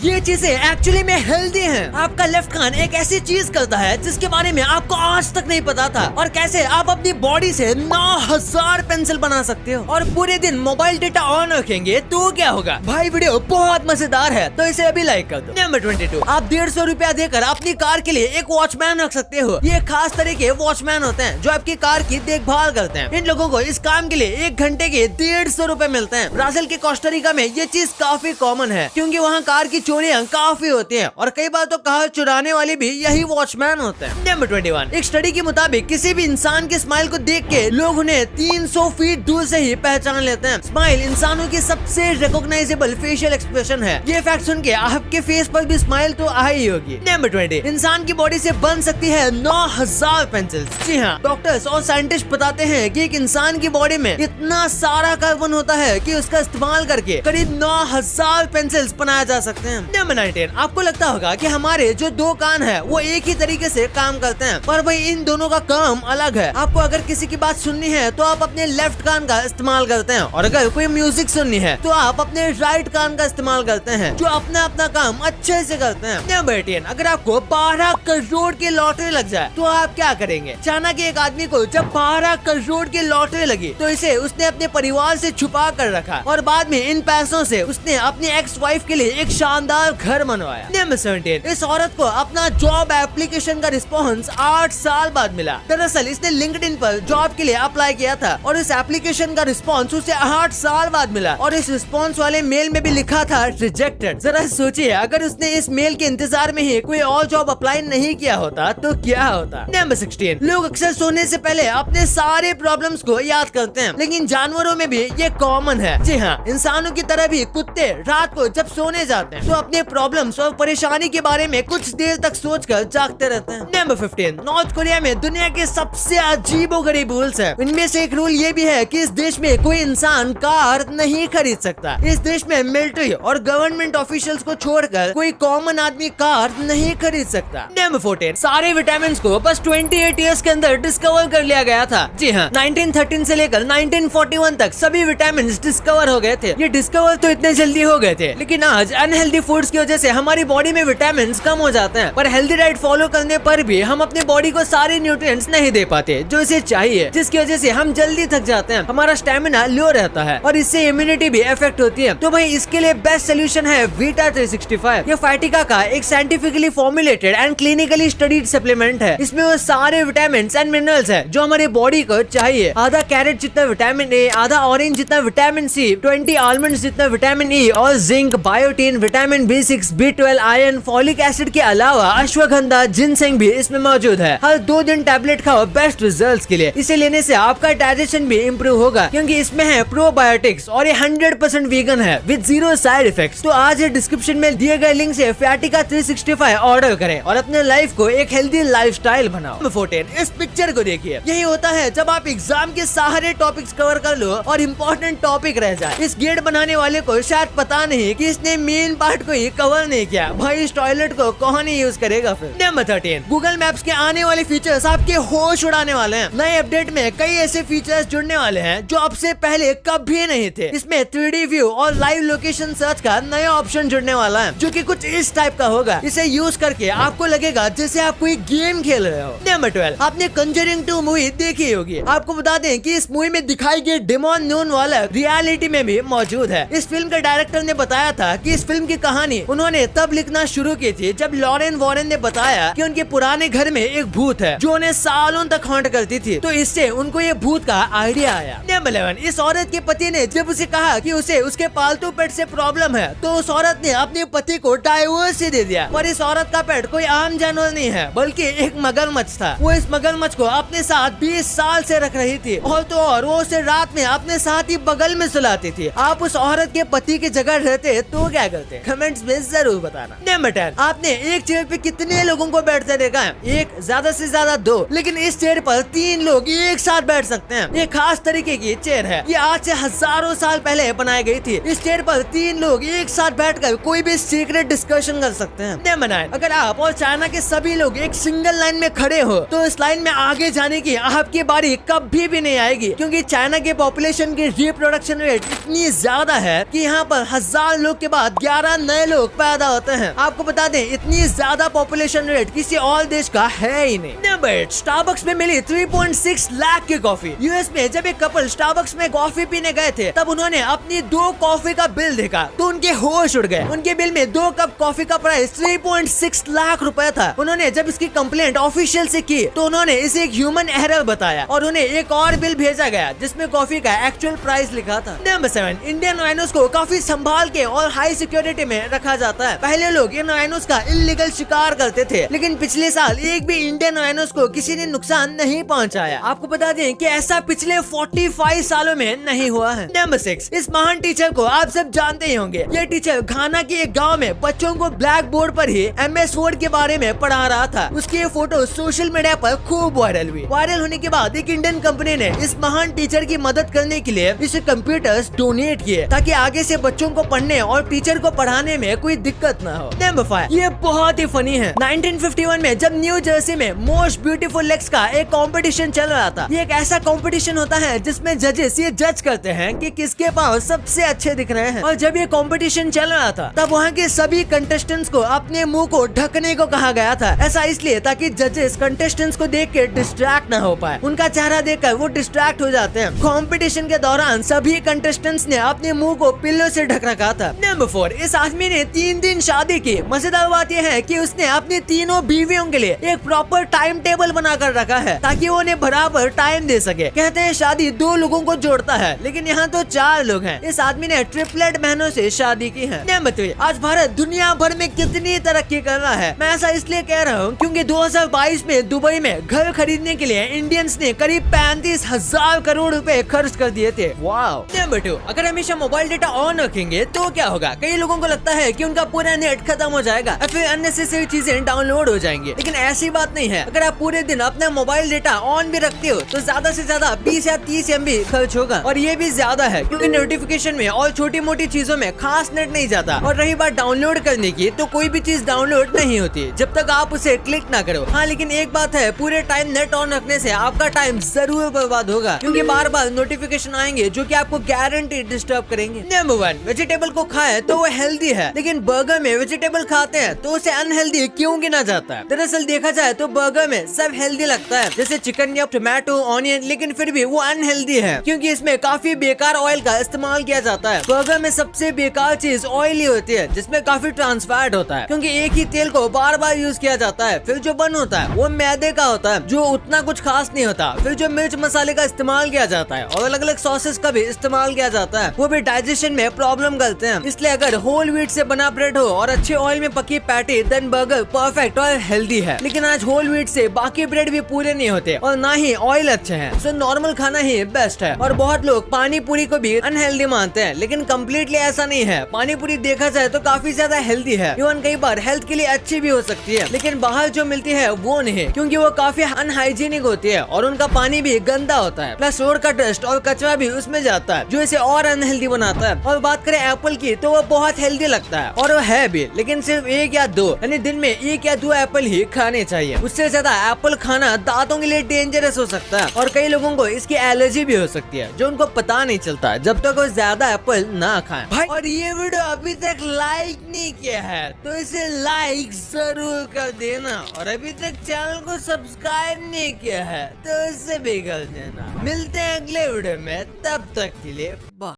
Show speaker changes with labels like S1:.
S1: ये चीजें एक्चुअली में हेल्दी हैं। आपका लेफ्ट कान एक ऐसी चीज करता है जिसके बारे में आपको आज तक नहीं पता था, और कैसे आप अपनी बॉडी से 9000 पेंसिल बना सकते हो और पूरे दिन मोबाइल डेटा ऑन रखेंगे तो क्या होगा। भाई वीडियो बहुत मजेदार है तो इसे अभी लाइक कर दो। नंबर 22, आप 150 रुपया देकर अपनी कार के लिए एक वॉचमैन रख सकते हो। ये खास तरह के वॉचमैन होते हैं जो आपकी कार की देखभाल करते हैं। इन लोगों को इस काम के लिए 1 घंटे के 150 रुपए मिलते हैं। ब्राजील के कोस्टारिका में ये चीज काफी कॉमन है क्योंकि वहाँ कार की चोरियां काफी होती हैं और कई बार तो कार चुराने वाले भी यही वॉचमैन होते हैं। नंबर 21, एक स्टडी के मुताबिक किसी भी इंसान के स्माइल को देख के लोग उन्हें 300 फीट दूर से ही पहचान लेते हैं। स्माइल इंसानों की सबसे रिकॉग्नाइजेबल फेशियल एक्सप्रेशन है। ये फैक्ट सुन के आपके फेस पर भी स्माइल तो आ ही होगी। नंबर 20, इंसान की बॉडी से बन सकती है 9000 पेंसिल। जी हाँ, डॉक्टर्स और साइंटिस्ट बताते हैं कि एक इंसान की बॉडी में इतना सारा कार्बन होता है कि उसका इस्तेमाल करके करीब 9000 पेंसिल्स बनाया जा सकते हैं। नंबर 19, आपको लगता होगा कि हमारे जो 2 कान है वो एक ही तरीके से काम करते हैं, पर भाई इन दोनों का काम अलग है। आपको अगर किसी की बात सुननी है तो आप अपने लेफ्ट कान का इस्तेमाल करते हैं, और अगर कोई म्यूजिक सुननी है तो आप अपने राइट कान का इस्तेमाल करते हैं, जो अपना अपना काम अच्छे से करते हैं। नंबर 18, अगर आपको 12 करोड़ की लॉटरी लग जाए तो आप क्या करेंगे। चाइना के एक आदमी को जब 12 करोड़ की लॉटरी लगी तो इसे उसने अपने परिवार से छुपा कर रखा और बाद में इन पैसों से उसने अपनी एक्स वाइफ के लिए एक शानदार घर बनवाया। नंबर 17, इस औरत को अपना जॉब एप्लीकेशन का रिस्पॉन्स 8 साल बाद मिला। दरअसल इसने लिंक्डइन पर जॉब के लिए अप्लाई किया था और इस एप्लीकेशन का रिस्पॉन्स उसे 8 साल बाद मिला, और इस रिस्पॉन्स वाले मेल में भी लिखा था रिजेक्टेड। जरा सोचिए, अगर उसने इस मेल के इंतजार में ही कोई और जॉब अप्लाई नहीं किया होता तो क्या होता। नंबर 16, लोग अक्सर सोने से पहले अपने सारे प्रॉब्लम्स को याद करते हैं, लेकिन जानवरों में भी ये कॉमन है। जी हाँ, इंसानों की तरह भी कुत्ते रात को जब सोने जाते हैं तो अपने प्रॉब्लम्स और परेशानी के बारे में कुछ देर तक सोचकर जागते रहते हैं। नंबर 15, नॉर्थ कोरिया में दुनिया के सबसे अजीबोगरीब रूल्स है। इनमें से एक रूल ये भी है कि इस देश में कोई इंसान कार नहीं खरीद सकता। इस देश में मिलिट्री और गवर्नमेंट ऑफिशियल्स को छोड़कर कोई कॉमन आदमी कार नहीं खरीद सकता। नंबर 14, सारे विटामिन को बस 28 इयर्स के अंदर डिस्कवर कर लिया गया था। जी हाँ, 1913 से लेकर 1941 तक सभी विटामिन डिस्कवर हो गए थे। ये डिस्कवर तो इतने जल्दी हो गए थे, लेकिन आज अनहेल्दी फूड्स की वजह से हमारी बॉडी में विटामिन कम हो जाते हैं, पर हेल्दी डाइट फॉलो करने पर भी हम अपने बॉडी को सारे न्यूट्रिएंट्स नहीं दे पाते जो इसे चाहिए, जिसकी वजह से हम जल्दी थक जाते हैं, हमारा स्टेमिना लो रहता है और इससे इम्यूनिटी भी इफेक्ट होती है। तो भाई इसके लिए बेस्ट सोल्यूशन है वीटा 365। ये फाइटिका का एक scientifically formulated and clinically studied supplement है। इसमें वो सारे विटामिन एंड मिनरल्स है जो हमारी बॉडी को चाहिए। आधा कैरेट जितना विटामिन ए, आधा ऑरेंज जितना विटामिन सी, 20 आलमंड जितना विटामिन ई और zinc, biotin, vitamin B6, B12, iron, folic acid के अलावा अश्वगंधा, जिनसेंग भी इसमें मौजूद है। हर 2 दिन टैबलेट खाओ बेस्ट रिजल्ट्स के लिए। इसे लेने से आपका डाइजेशन भी इम्प्रूव होगा क्योंकि इसमें है प्रोबायोटिक्स और ये 100% वीगन है विद 0 साइड इफेक्ट्स। तो आज डिस्क्रिप्शन में दिए गए लिंक से फाइटिका 365 ऑर्डर करें और अपने लाइफ को एक हेल्दी लाइफस्टाइल बनाओ। नंबर 14, इस पिक्चर को देखिए। यही होता है जब आप एग्जाम के सारे टॉपिक्स कवर कर लो और इम्पोर्टेंट टॉपिक रह जाए। इस गेट बनाने वाले को शायद पता नहीं कि इसने मेन पार्ट को ही कवर नहीं किया। भाई इस टॉयलेट को कौन ही यूज करेगा फिर। नंबर 13, गूगल मैप्स के आने वाले फीचर्स आपके होश उड़ाने वाले हैं। नए अपडेट में कई ऐसे फीचर्स जुड़ने वाले हैं जो अब से पहले कभी नहीं थे। इसमें 3D व्यू और लाइव लोकेशन सर्च का नया ऑप्शन जुड़ने वाला है जो कि कुछ इस टाइप का होगा। इसे यूज करके आपको लगेगा जैसे आप कोई गेम खेल रहे हो। नंबर 12, आपने कंजरिंग 2 मूवी देखी होगी। आपको बता दें कि इस मूवी में दिखाई गई डेमोन नोन वाला रियलिटी में भी मौजूद है। इस फिल्म के डायरेक्टर ने बताया था कि इस फिल्म की कहानी उन्होंने तब लिखना शुरू की थी जब लॉरेन वॉरेन ने बताया कि उनके पुराने घर में एक भूत है जो उन्हें सालों तक हॉन्ट करती थी, तो इससे उनको ये भूत का आइडिया आया। नंबर 11, इस औरत के पति ने जब उसे कहा कि उसे उसके पालतू पेट से प्रॉब्लम है तो उस औरत ने अपने पति को डाइवोर्स ही दे दिया। पर इस औरत का पेट कोई आम जानवर नहीं है बल्कि एक मगरमच्छ था। वो इस मगरमच्छ को अपने साथ 20 साल से रख रही थी और तो और वो उसे रात में अपने साथ ही बगल में सुलाती थी। आप उस औरत के पति की जगह रहते तो क्या करते, कमेंट्स में जरूर बताना। नंबर 10, आपने एक चेयर पे कितने लोगों को बैठते देखा है? एक, ज्यादा से ज्यादा 2, लेकिन इस चेयर पर 3 लोग एक साथ बैठ सकते हैं। ये खास तरीके की चेयर है। ये आज से हजारों साल पहले बनाई गई थी। इस चेयर पर 3 लोग एक साथ बैठकर कोई भी सीक्रेट डिस्कशन कर सकते हैं। नंबर 9, अगर आप और चाइना के सभी लोग एक सिंगल लाइन में खड़े हो तो इस लाइन में आगे जाने की आपकी बारी कभी भी नहीं आएगी क्योंकि चाइना के पॉपुलेशन की रिप्रोडक्शन रेट इतनी ज्यादा है कि यहाँ पर 1000 लोग के बाद 11 नए लोग पैदा होते हैं। आपको बता दें इतनी ज्यादा पॉपुलेशन रेट किसी और देश का है ही नहीं। नंबर 8, स्टारबक्स में मिली 3.6 लाख की कॉफी। यूएस में जब एक कपल स्टारबक्स में कॉफी पीने गए थे तब उन्होंने अपनी 2 कॉफी का बिल देखा तो उनके होश उड़ गए। उनके बिल में 2 कप कॉफी का प्राइस 3.6 लाख रुपए था। उन्होंने जब इसकी कंप्लेंट ऑफिशियल से की तो उन्होंने इसे एक ह्यूमन एरर बताया और उन्हें एक और बिल भेजा गया जिसमें कॉफी का एक्चुअल प्राइस लिखा था। नंबर 7, इंडियन राइनोस को काफी संभाल के और हाई सिक्योरिटी में रखा जाता है। पहले लोग इन राइनोस का इल्लीगल शिकार करते थे लेकिन पिछले साल एक भी इंडियन राइनोस को किसी ने नुकसान नहीं पहुंचाया। आपको बता दें कि ऐसा पिछले 45 सालों में नहीं हुआ है। नंबर 6, इस महान टीचर को आप सब जानते ही होंगे। ये टीचर घाना के एक गांव में बच्चों को ब्लैक बोर्ड पर ही MS वर्ड के बारे में पढ़ा रहा था। उसकी ये फोटो सोशल मीडिया पर खूब वायरल हुई। वायरल होने के बाद एक इंडियन कंपनी ने इस महान टीचर की मदद करने के लिए इसे कंप्यूटर्स डोनेट किए ताकि आगे से बच्चों को पढ़ने और टीचर को पढ़ाने में कोई दिक्कत न हो। नंबर 5, ये बहुत ही फनी है। 1951 में जब न्यू जर्सी में मोस्ट ब्यूटीफुल लेग्स का एक कंपटीशन चल रहा था। ये एक ऐसा कंपटीशन होता है जिसमें जजेस ये जज करते हैं कि किसके पाँव सबसे अच्छे दिख रहे हैं। और जब ये कंपटीशन चल रहा था तब वहाँ के सभी कंटेस्टेंट्स को अपने मुंह को ढकने को कहा गया था। ऐसा इसलिए ताकि जजेस कंटेस्टेंट्स को देख के डिस्ट्रैक्ट न हो पाए। उनका चेहरा देखकर वो डिस्ट्रैक्ट हो जाते हैं। कंपटीशन के दौरान सभी कंटेस्टेंट्स ने अपने मुंह को पिल्लों से ढक रखा था। नंबर 4, इस आदमी ने 3 दिन शादी की। मजेदार बात यह है कि उसने अपनी तीनों बीवियों के लिए एक प्रॉपर टाइम टेबल बनाकर रखा है ताकि वो उन्हें बराबर टाइम दे सके। कहते हैं शादी 2 लोगों को जोड़ता है लेकिन यहाँ तो 4 लोग हैं। इस आदमी ने ट्रिपलेट बहनों से शादी की है। नंबर 3, आज भारत दुनिया भर में कितनी तरक्की कर रहा है। मैं ऐसा इसलिए कह रहा हूँ क्योंकि 2022 में दुबई में घर खरीदने के लिए इंडियंस ने करीब 35,000 करोड़ रुपए खर्च कर दिए थे। वाव। नंबर 2, अगर हमेशा मोबाइल डेटा ऑन रखेंगे तो क्या होगा। कई लोगों को लगता है कि उनका पूरा नेट खत्म हो जाएगा और फिर अननेसेसरी चीजें डाउनलोड हो जाएंगी, लेकिन ऐसी बात नहीं है। अगर आप पूरे दिन अपना मोबाइल डेटा ऑन भी रखते हो तो ज्यादा से ज्यादा 20 या 30 MB खर्च होगा और ये भी ज्यादा है क्योंकि नोटिफिकेशन में और छोटी मोटी चीजों में खास नेट नहीं जाता। और रही बात डाउनलोड करने की तो कोई भी चीज डाउनलोड नहीं होती जब तक आप उसे क्लिक ना करो। हाँ, लेकिन एक बात है, पूरे टाइम नेट ऑन रखने से आपका टाइम जरूर बर्बाद होगा क्योंकि बार बार नोटिफिकेशन आएंगे जो कि आपको गारंटी डिस्टर्ब करेंगे। नंबर 1, वेजिटेबल को खाए तो वो हेल्दी है लेकिन बर्गर में वेजिटेबल खाते हैं तो उसे अनहेल्दी क्यों गिना जाता है। दरअसल देखा जाए तो बर्गर में सब हेल्दी लगता है जैसे चिकन या टोमेटो, ऑनियन, लेकिन फिर भी वो अनहेल्दी है क्योंकि इसमें काफी बेकार ऑयल का इस्तेमाल किया जाता है। बर्गर में सबसे बेकार चीज ऑयल ही होती है जिसमें काफी ट्रांस फैट होता है क्योंकि एक ही तेल को बार बार यूज किया जाता है। फिर जो बन होता है वो मैदे का होता है जो उतना कुछ खास नहीं होता। फिर जो मिर्च मसाले का इस्तेमाल किया जाता है और अलग अलग सॉसेस का भी इस्तेमाल किया जाता है वो भी डाइजेशन में प्रॉब्लम करते हैं। इसलिए अगर होल व्हीट से बना ब्रेड हो और अच्छे ऑयल में पकी पैटी देन बर्गर परफेक्ट और हेल्दी है। लेकिन आज होल व्हीट से बाकी ब्रेड भी पूरे नहीं होते और ना ही ऑयल अच्छे हैं, सो नॉर्मल खाना ही बेस्ट है। और बहुत लोग पानी पूरी को भी अनहेल्दी मानते हैं लेकिन कम्प्लीटली ऐसा नहीं है। पानी पूरी देखा जाए तो काफी ज्यादा हेल्दी है, इवन कई बार हेल्थ के लिए अच्छी भी हो सकती है, लेकिन बाहर जो मिलती है वो नहीं क्योंकि वो काफी अनहाइजीनिक होती है और उनका पानी भी गंदा होता है। प्लस रोड का डस्ट और कचरा भी उसमें जाता है जो इसे और अनहेल्दी बनाता है। और बात करें एप्पल की तो वो बहुत हेल्दी लगता है और वो है भी, लेकिन सिर्फ 1 या 2 यानी दिन में 1 या 2 एप्पल ही खाने चाहिए। उससे ज्यादा एप्पल खाना दांतों के लिए डेंजरस हो सकता है और कई लोगों को इसकी एलर्जी भी हो सकती है जो उनको पता नहीं चलता जब तक वो ज्यादा एप्पल ना खाएं। भाई, और ये वीडियो अभी तक लाइक नहीं किया है तो इसे लाइक जरूर कर देना और अभी तक चैनल को सब्सक्राइब नहीं किया है तो इसे भी कर देना। मिलते हैं अगले वीडियो में, तब तक के लिए बाय।